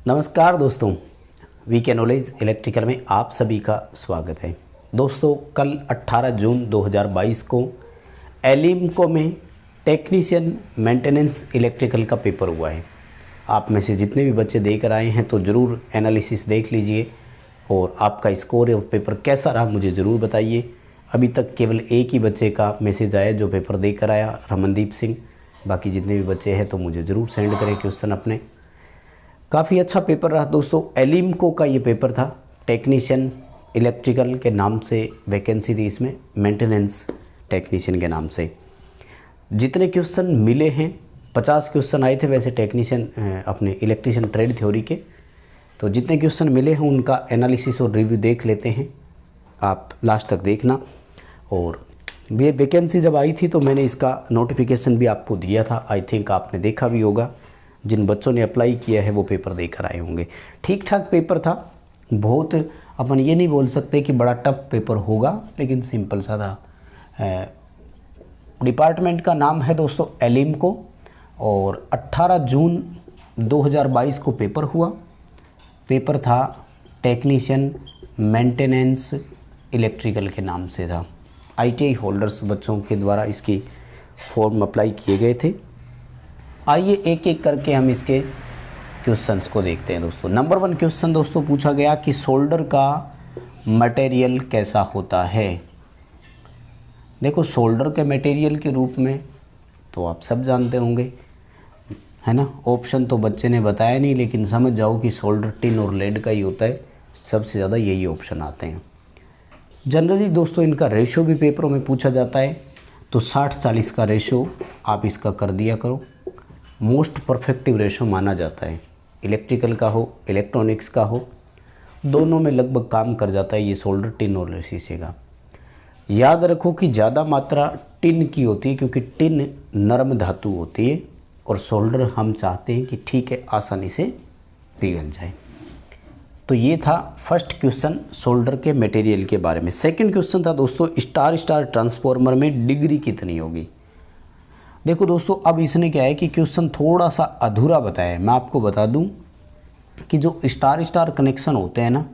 नमस्कार दोस्तों, VK knowledge electrical में आप सभी का स्वागत है। दोस्तों, कल 18 जून 2022 को एलिम्को में टेक्नीशियन मेंटेनेंस इलेक्ट्रिकल का पेपर हुआ है। आप में से जितने भी बच्चे देकर आए हैं तो ज़रूर एनालिसिस देख लीजिए और आपका स्कोर और पेपर कैसा रहा मुझे ज़रूर बताइए। अभी तक केवल एक ही बच्चे का मैसेज आया जो पेपर देकर आया, रमनदीप सिंह। बाकी जितने भी बच्चे हैं तो मुझे ज़रूर सेंड करें क्वेश्चन अपने। काफ़ी अच्छा पेपर रहा दोस्तों। एलिम्को का ये पेपर था, टेक्नीशियन इलेक्ट्रिकल के नाम से वैकेंसी थी, इसमें मेंटेनेंस टेक्नीशियन के नाम से। जितने क्वेश्चन मिले हैं 50 क्वेश्चन आए थे वैसे टेक्नीशियन अपने इलेक्ट्रिशियन ट्रेड थ्योरी के। तो जितने क्वेश्चन मिले हैं उनका एनालिसिस और रिव्यू देख लेते हैं, आप लास्ट तक देखना। और ये वैकेंसी जब आई थी तो मैंने इसका नोटिफिकेशन भी आपको दिया था, आई थिंक आपने देखा भी होगा। जिन बच्चों ने अप्लाई किया है वो पेपर देकर आए होंगे। ठीक ठाक पेपर था, बहुत अपन ये नहीं बोल सकते कि बड़ा टफ पेपर होगा, लेकिन सिंपल सा था। डिपार्टमेंट का नाम है दोस्तों एलिम्को और 18 जून 2022 को पेपर हुआ। पेपर था टेक्नीशियन मेंटेनेंस इलेक्ट्रिकल के नाम से था। आईटीआई होल्डर्स बच्चों के द्वारा इसकी फॉर्म अप्लाई किए गए थे। आइए एक एक करके हम इसके क्वेश्चंस को देखते हैं दोस्तों। नंबर 1 क्वेश्चन दोस्तों पूछा गया कि सोल्डर का मटेरियल कैसा होता है। देखो, सोल्डर के मटेरियल के रूप में तो आप सब जानते होंगे, है ना। ऑप्शन तो बच्चे ने बताया नहीं, लेकिन समझ जाओ कि सोल्डर टिन और लेड का ही होता है। सबसे ज़्यादा यही ऑप्शन आते हैं। जनरली दोस्तों इनका रेशो भी पेपरों में पूछा जाता है, तो 60-40 का रेशो आप इसका कर दिया करो। मोस्ट परफेक्टिव रेशो माना जाता है। इलेक्ट्रिकल का हो, इलेक्ट्रॉनिक्स का हो, दोनों में लगभग काम कर जाता है ये सोल्डर टिन और शीशे का। याद रखो कि ज़्यादा मात्रा टिन की होती है, क्योंकि टिन नरम धातु होती है और सोल्डर हम चाहते हैं कि ठीक है आसानी से पिघल जाए। तो ये था फर्स्ट क्वेश्चन सोल्डर के मटेरियल के बारे में। सेकंड क्वेश्चन था दोस्तों स्टार स्टार ट्रांसफार्मर में डिग्री कितनी होगी। देखो दोस्तों, अब इसने क्या है कि क्वेश्चन थोड़ा सा अधूरा बताया है। मैं आपको बता दूं कि जो स्टार स्टार कनेक्शन होते हैं ना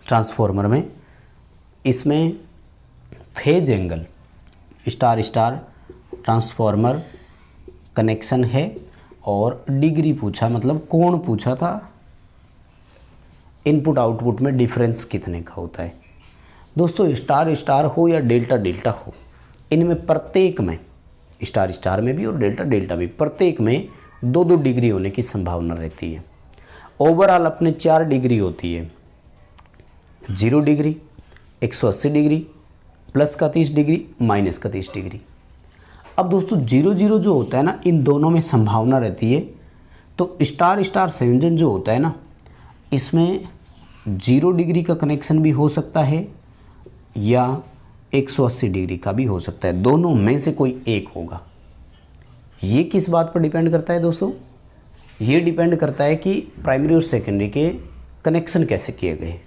ट्रांसफार्मर में, इसमें phase angle star star transformer connection है और डिग्री पूछा, मतलब कोण पूछा था। इनपुट आउटपुट में डिफरेंस कितने का होता है। दोस्तों स्टार स्टार हो या डेल्टा डेल्टा हो, इनमें प्रत्येक में, स्टार स्टार में भी और डेल्टा डेल्टा में, प्रत्येक में 2-2 डिग्री होने की संभावना रहती है। ओवरऑल अपने 4 डिग्री होती है। 0 डिग्री, 180 डिग्री, प्लस का 30 डिग्री, माइनस का 30 डिग्री। अब दोस्तों 0-0 जो होता है ना, इन दोनों में संभावना रहती है। तो स्टार स्टार संयोजन जो होता है ना, इसमें 0 डिग्री का कनेक्शन भी हो सकता है या 180 डिग्री का भी हो सकता है। दोनों में से कोई एक होगा। ये किस बात पर डिपेंड करता है दोस्तों? ये डिपेंड करता है कि प्राइमरी और सेकेंडरी के कनेक्शन कैसे किए गए।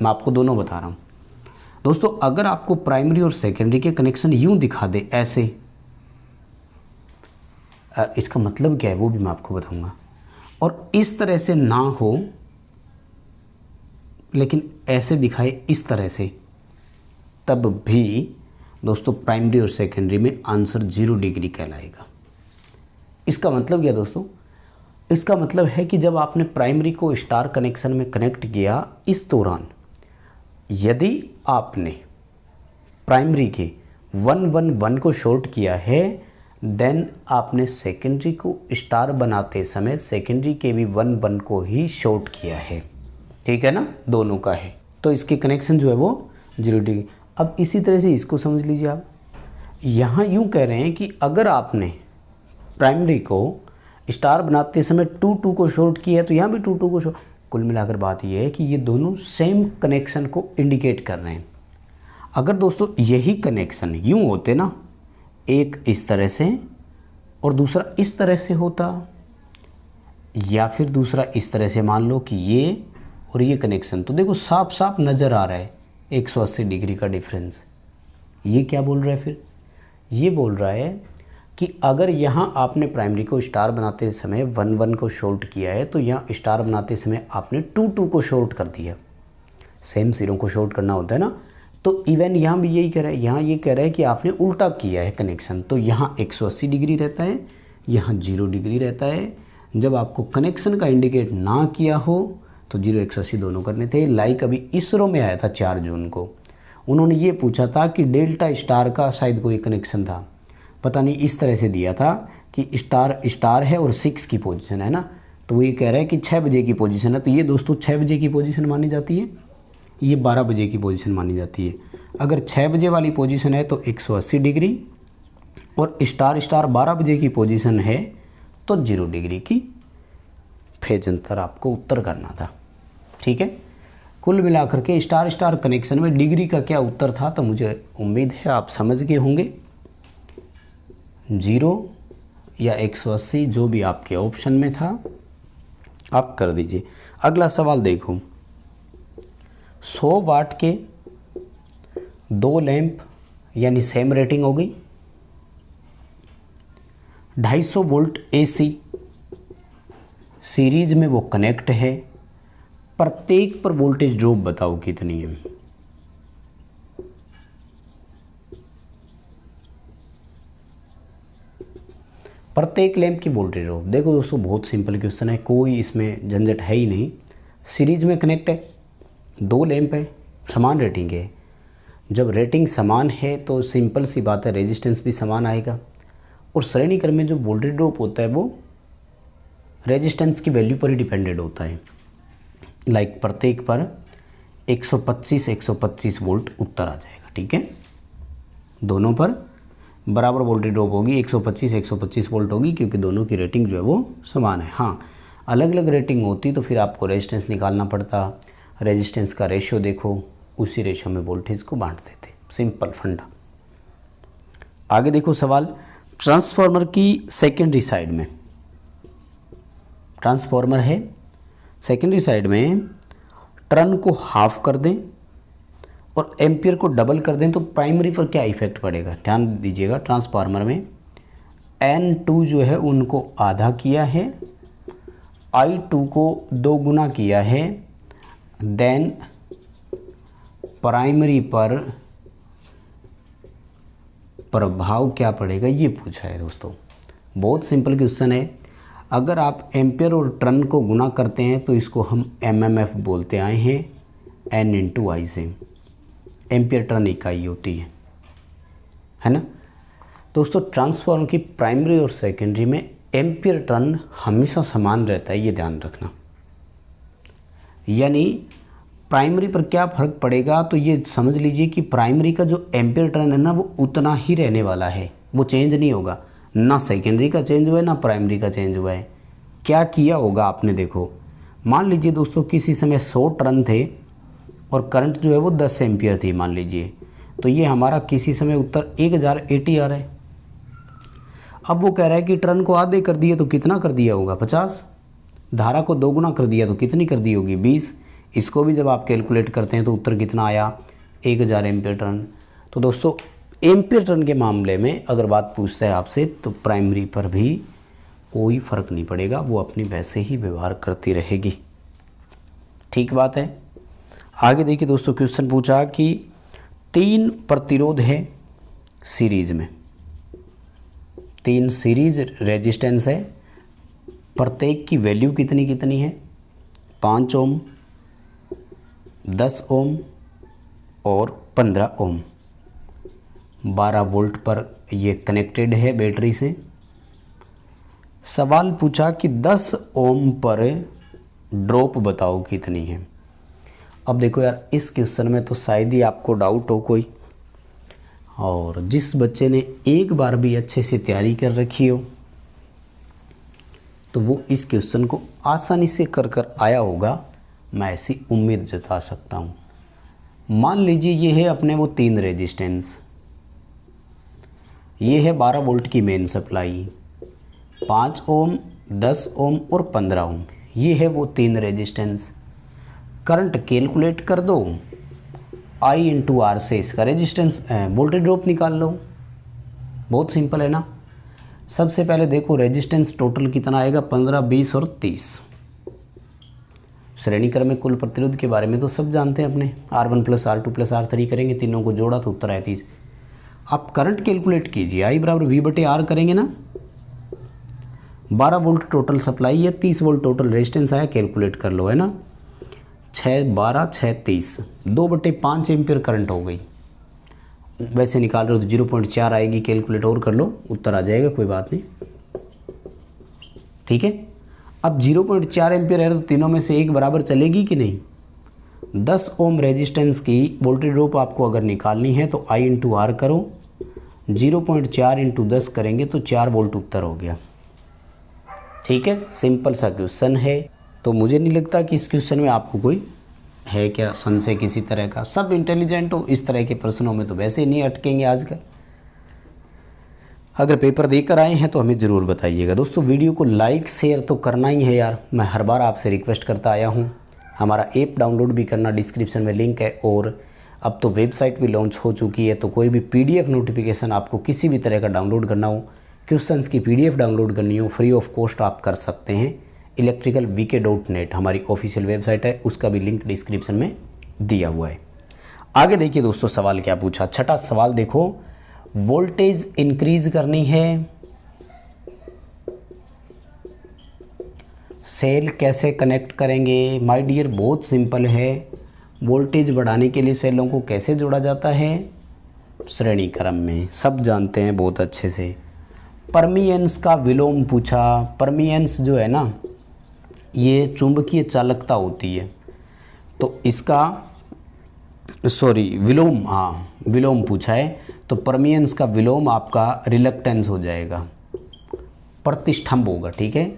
मैं आपको दोनों बता रहा हूँ दोस्तों। अगर आपको प्राइमरी और सेकेंडरी के कनेक्शन यूँ दिखा दे ऐसे, इसका मतलब क्या है वो भी मैं आपको बताऊँगा। और इस तरह से ना हो, लेकिन ऐसे दिखाए इस तरह से, तब भी दोस्तों प्राइमरी और सेकेंडरी में आंसर 0 डिग्री कहलाएगा। इसका मतलब क्या दोस्तों? इसका मतलब है कि जब आपने प्राइमरी को स्टार कनेक्शन में कनेक्ट किया, इस दौरान यदि आपने प्राइमरी के 1-1-1 को शॉर्ट किया है, देन आपने सेकेंडरी को स्टार बनाते समय सेकेंडरी के भी 1-1 को ही शॉर्ट किया है। ठीक है ना, दोनों का है, तो इसके कनेक्शन जो है वो 0 डिग्री। अब इसी तरह से इसको समझ लीजिए आप। यहाँ यूँ कह रहे हैं कि अगर आपने प्राइमरी को स्टार बनाते समय 2-2 को शॉर्ट किया है, तो यहाँ भी 2-2 को शॉर्ट। कुल मिलाकर बात यह है कि ये दोनों सेम कनेक्शन को इंडिकेट कर रहे हैं। अगर दोस्तों यही कनेक्शन यूँ होते ना, एक इस तरह से और दूसरा इस तरह से होता, या फिर दूसरा इस तरह से, मान लो कि ये और ये कनेक्शन, तो देखो साफ साफ नज़र आ रहा है 180 डिग्री का डिफरेंस। ये क्या बोल रहा है फिर? ये बोल रहा है कि अगर यहाँ आपने प्राइमरी को स्टार बनाते समय 1 1 को शॉर्ट किया है तो यहाँ स्टार बनाते समय आपने 2 2 को शॉर्ट कर दिया। सेम सिरों को शॉर्ट करना होता है ना। तो इवन यहाँ भी यही कह रहा है, यहाँ ये कह रहा है कि आपने उल्टा किया है कनेक्शन। तो यहाँ 180 डिग्री रहता है, यहाँ 0 डिग्री रहता है। जब आपको कनेक्शन का इंडिकेट ना किया हो तो 0 180 दोनों करने थे। लाइक अभी इसरो में आया था 4 जून को, उन्होंने ये पूछा था कि डेल्टा स्टार का शायद कोई कनेक्शन था, पता नहीं, इस तरह से दिया था कि स्टार स्टार है और 6 की पोजीशन है ना। तो वो ये कह रहा है कि 6 बजे की पोजीशन है। तो ये दोस्तों 6 बजे की पोजीशन मानी जाती है, ये 12 बजे की पोजीशन मानी जाती है। अगर 6 बजे वाली पोजीशन है तो 180 डिग्री, और स्टार 12 बजे की पोजीशन है तो 0 डिग्री की फेज अंतर आपको उत्तर करना था। ठीक है, कुल मिलाकर के स्टार कनेक्शन में डिग्री का क्या उत्तर था, तो मुझे उम्मीद है आप समझ गए होंगे। 0 या 180 जो भी आपके ऑप्शन में था आप कर दीजिए। अगला सवाल देखो, 100 वाट के 2 लैंप यानी सेम रेटिंग हो गई, 250 वोल्ट AC सीरीज में वो कनेक्ट है, प्रत्येक पर वोल्टेज ड्रॉप बताओ कितनी है। प्रत्येक लैंप की वोल्टेज ड्रॉप। देखो दोस्तों बहुत सिंपल क्वेश्चन है, कोई इसमें झंझट है ही नहीं। सीरीज में कनेक्ट है, 2 लैंप है, समान रेटिंग है। जब रेटिंग समान है तो सिंपल सी बात है, रेजिस्टेंस भी समान आएगा। और श्रेणी क्रम में जो वोल्टेज ड्रॉप होता है वो रेजिस्टेंस की वैल्यू पर ही डिपेंडेड होता है। लाइक प्रत्येक पर 125 वोल्ट उत्तर आ जाएगा। ठीक है, दोनों पर बराबर वोल्टेज ड्रॉप होगी, 125 वोल्ट होगी, क्योंकि दोनों की रेटिंग जो है वो समान है। हाँ, अलग अलग रेटिंग होती तो फिर आपको रेजिस्टेंस निकालना पड़ता। रेजिस्टेंस का रेशियो देखो, उसी रेशियो में वोल्टेज को बांट देते। सिंपल फंडा। आगे देखो सवाल, ट्रांसफार्मर की सेकेंडरी साइड में, ट्रांसफार्मर है सेकेंडरी साइड में, टर्न को हाफ कर दें और एम्पियर को डबल कर दें तो प्राइमरी पर क्या इफेक्ट पड़ेगा। ध्यान दीजिएगा, ट्रांसफार्मर में N2 जो है उनको आधा किया है, I2 को 2 गुना किया है, देन प्राइमरी पर प्रभाव क्या पड़ेगा ये पूछा है दोस्तों। बहुत सिंपल क्वेश्चन है। अगर आप एम्पियर और टर्न को गुना करते हैं तो इसको हम MMF बोलते आए हैं, N/I से। एम्पियर टर्न इकाई होती है ना दोस्तों। ट्रांसफार्मर की प्राइमरी और सेकेंडरी में एम्पियर टर्न हमेशा समान रहता है, ये ध्यान रखना। यानी प्राइमरी पर क्या फ़र्क पड़ेगा, तो ये समझ लीजिए कि प्राइमरी का जो एम्पियर टर्न है ना वो उतना ही रहने वाला है, वो चेंज नहीं होगा। ना सेकेंडरी का चेंज हुआ है ना प्राइमरी का चेंज हुआ है। क्या किया होगा आपने, देखो मान लीजिए दोस्तों किसी समय 100 टर्न थे और करंट जो है वो 10 एम्पियर थी मान लीजिए, तो ये हमारा किसी समय उत्तर 1080 आ रहा है। अब वो कह रहा है कि टर्न को आधे कर दिए तो कितना कर दिया होगा, 50। धारा को 2 गुना कर दिया तो कितनी कर दी होगी, 20। इसको भी जब आप कैलकुलेट करते हैं तो उत्तर कितना आया, 1000 एम्पियर टर्न। तो दोस्तों एम्पियर टर्न के मामले में अगर बात पूछता है आपसे तो प्राइमरी पर भी कोई फ़र्क नहीं पड़ेगा, वो अपनी वैसे ही व्यवहार करती रहेगी। ठीक बात है। आगे देखिए दोस्तों, क्वेश्चन पूछा कि 3 प्रतिरोध है सीरीज में, 3 सीरीज रेजिस्टेंस है, प्रत्येक की वैल्यू कितनी कितनी है, 5 ओम, 10 ओम और 15 ओम। 12 वोल्ट पर ये कनेक्टेड है बैटरी से। सवाल पूछा कि 10 ओम पर ड्रॉप बताओ कितनी है। अब देखो यार, इस क्वेश्चन में तो शायद ही आपको डाउट हो कोई, और जिस बच्चे ने एक बार भी अच्छे से तैयारी कर रखी हो तो वो इस क्वेश्चन को आसानी से कर आया होगा, मैं ऐसी उम्मीद जता सकता हूँ। मान लीजिए ये है अपने वो 3 रेजिस्टेंस, ये है 12 वोल्ट की मेन सप्लाई, 5 ओम, 10 ओम और 15 ओम, ये है वो 3 रेजिस्टेंस। करंट कैलकुलेट कर दो, I/R से इसका रेजिस्टेंस वोल्टेज ड्रॉप निकाल लो। बहुत सिंपल है ना। सबसे पहले देखो रेजिस्टेंस टोटल कितना आएगा, 15, 20 और 30। श्रेणी क्रम में कुल प्रतिरोध के बारे में तो सब जानते हैं अपने, R1 + R2 + R3 करेंगे, तीनों को जोड़ा तो उत्तर आया 30। आप करंट कैलकुलेट कीजिए, I = V/R करेंगे ना, 12 वोल्ट टोटल सप्लाई है, 30 वोल्ट टोटल रेजिस्टेंस आया, कैलकुलेट कर लो, है ना। 6 12 6 30, 2/5 एम्पियर करंट हो गई। वैसे निकाल रहे हो तो 0.4 आएगी, कैलकुलेट और कर लो, उत्तर आ जाएगा, कोई बात नहीं, ठीक है। अब 0.4 एम्पियर है तो तीनों में से एक बराबर चलेगी कि नहीं। 10 ओम रेजिस्टेंस की वोल्टेज ड्रॉप आपको अगर निकालनी है तो I × R करो, 0.4 × 10 करेंगे तो 4 वोल्ट उत्तर हो गया, ठीक है। सिंपल सा क्वेश्चन है, तो मुझे नहीं लगता कि इस क्वेश्चन में आपको कोई है क्या संशय किसी तरह का। सब इंटेलिजेंट हो, इस तरह के प्रश्नों में तो वैसे ही नहीं अटकेंगे आजकल। अगर पेपर देकर आए हैं तो हमें ज़रूर बताइएगा। दोस्तों वीडियो को लाइक शेयर तो करना ही है यार, मैं हर बार आपसे रिक्वेस्ट करता आया हूँ। हमारा ऐप डाउनलोड भी करना, डिस्क्रिप्शन में लिंक है, और अब तो वेबसाइट भी लॉन्च हो चुकी है, तो कोई भी PDF नोटिफिकेशन आपको किसी भी तरह का डाउनलोड करना हो, क्वेश्चंस की PDF डाउनलोड करनी हो, फ्री ऑफ कॉस्ट आप कर सकते हैं। electricalvk.net हमारी ऑफिशियल वेबसाइट है, उसका भी लिंक डिस्क्रिप्शन में दिया हुआ है। आगे देखिए दोस्तों सवाल क्या पूछा। छठा सवाल देखो, वोल्टेज इंक्रीज करनी है, सेल कैसे कनेक्ट करेंगे। माय डियर बहुत सिंपल है, वोल्टेज बढ़ाने के लिए सेलों को कैसे जोड़ा जाता है, श्रेणी क्रम में, सब जानते हैं बहुत अच्छे से। परमिएंस का विलोम पूछा। परमिएंस जो है ना, ये चुंबकीय चालकता होती है, तो इसका विलोम, हाँ विलोम पूछा है, तो परमिएंस का विलोम आपका रिलक्टेंस हो जाएगा, प्रतिष्ठंभ होगा, ठीक है।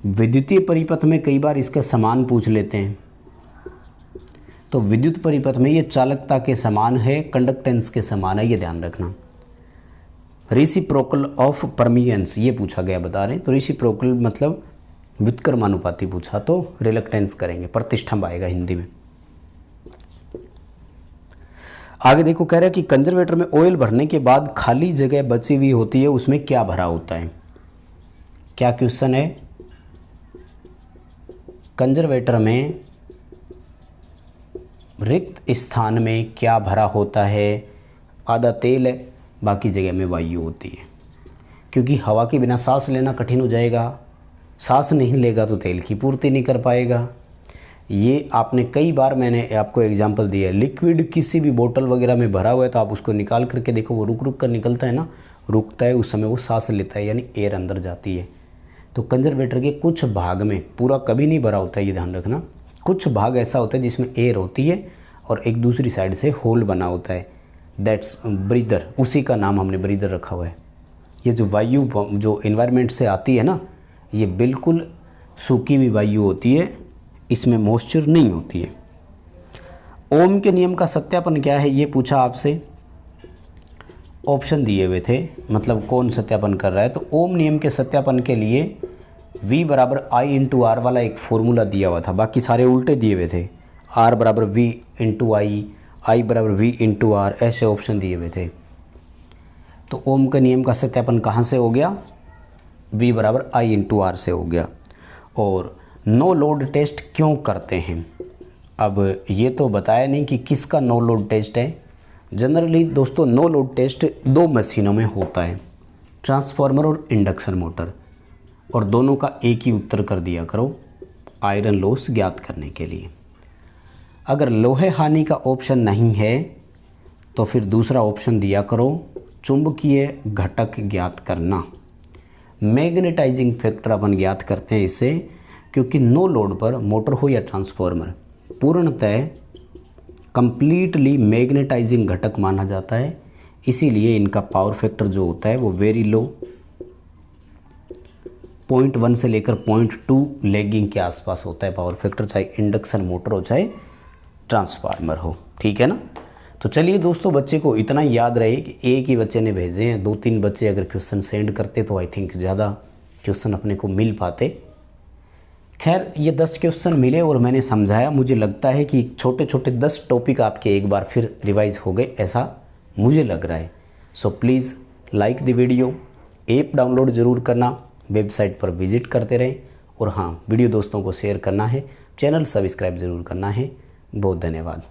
विद्युतीय परिपथ में कई बार इसका समान पूछ लेते हैं, तो विद्युत परिपथ में ये चालकता के समान है, कंडक्टेंस के समान है, ये ध्यान रखना। रेसिप्रोकल ऑफ परमिएंस ये पूछा गया, बता रहे हैं, तो रेसिप्रोकल मतलब व्युत्क्रमानुपाती पूछा तो रिलक्टेंस करेंगे, प्रतिष्ठंभ आएगा हिंदी में। आगे देखो, कह रहा है कि कंजर्वेटर में ऑयल भरने के बाद खाली जगह बची हुई होती है, उसमें क्या भरा होता है। क्या क्वेश्चन है, कंजर्वेटर में रिक्त स्थान में क्या भरा होता है। आधा तेल है, बाकी जगह में वायु होती है, क्योंकि हवा के बिना सांस लेना कठिन हो जाएगा, सांस नहीं लेगा तो तेल की पूर्ति नहीं कर पाएगा। ये आपने कई बार मैंने आपको एग्जांपल दिया है, लिक्विड किसी भी बोतल वगैरह में भरा हुआ है तो आप उसको निकाल करके देखो, वो रुक रुक कर निकलता है ना, रुकता है, उस समय वो सांस लेता है, यानी एयर अंदर जाती है। तो कंजर्वेटर के कुछ भाग में, पूरा कभी नहीं भरा होता है, ये ध्यान रखना, कुछ भाग ऐसा होता है जिसमें एयर होती है और एक दूसरी साइड से होल बना होता है, दैट्स ब्रीदर, उसी का नाम हमने ब्रीदर रखा हुआ है। ये जो वायु जो इन्वायरमेंट से आती है ना, ये बिल्कुल सूखी हुई वायु होती है, इसमें मॉइस्चर नहीं होती है। ओम के नियम का सत्यापन क्या है, ये पूछा आपसे, ऑप्शन दिए हुए थे, मतलब कौन सत्यापन कर रहा है। तो ओम नियम के सत्यापन के लिए V = I × R वाला एक फॉर्मूला दिया हुआ था, बाकी सारे उल्टे दिए हुए थे। R = V × I = V × R, ऐसे ऑप्शन दिए हुए थे। तो ओम के नियम का सत्यापन कहाँ से हो गया, V = I × R से हो गया। और नो लोड टेस्ट क्यों करते हैं, अब ये तो बताया नहीं कि किसका नो लोड टेस्ट है। जनरली दोस्तों नो लोड टेस्ट दो मशीनों में होता है, ट्रांसफार्मर और इंडक्शन मोटर, और दोनों का एक ही उत्तर कर दिया करो, आयरन लॉस ज्ञात करने के लिए। अगर लोहे हानि का ऑप्शन नहीं है तो फिर दूसरा ऑप्शन दिया करो, चुंबकीय घटक ज्ञात करना। मैग्नेटाइजिंग फैक्टर अपन ज्ञात करते हैं इससे, क्योंकि नो लोड पर मोटर हो या ट्रांसफार्मर पूर्णतः कंप्लीटली मैग्नेटाइजिंग घटक माना जाता है, इसीलिए इनका पावर फैक्टर जो होता है वो वेरी लो, 0.1 से लेकर 0.2 लैगिंग के आसपास होता है पावर फैक्टर, चाहे इंडक्शन मोटर हो चाहे ट्रांसफार्मर हो, ठीक है ना। तो चलिए दोस्तों, बच्चे को इतना याद रहे कि एक ही बच्चे ने भेजे हैं, 2-3 बच्चे अगर क्वेश्चन सेंड करते तो आई थिंक ज़्यादा क्वेश्चन अपने को मिल पाते। खैर ये 10 क्वेश्चन मिले और मैंने समझाया, मुझे लगता है कि छोटे छोटे 10 टॉपिक आपके एक बार फिर रिवाइज हो गए, ऐसा मुझे लग रहा है। So please like the video, app download ज़रूर करना, वेबसाइट पर विज़िट करते रहें और हाँ, वीडियो दोस्तों को शेयर करना है, चैनल सब्सक्राइब ज़रूर करना है। बहुत धन्यवाद।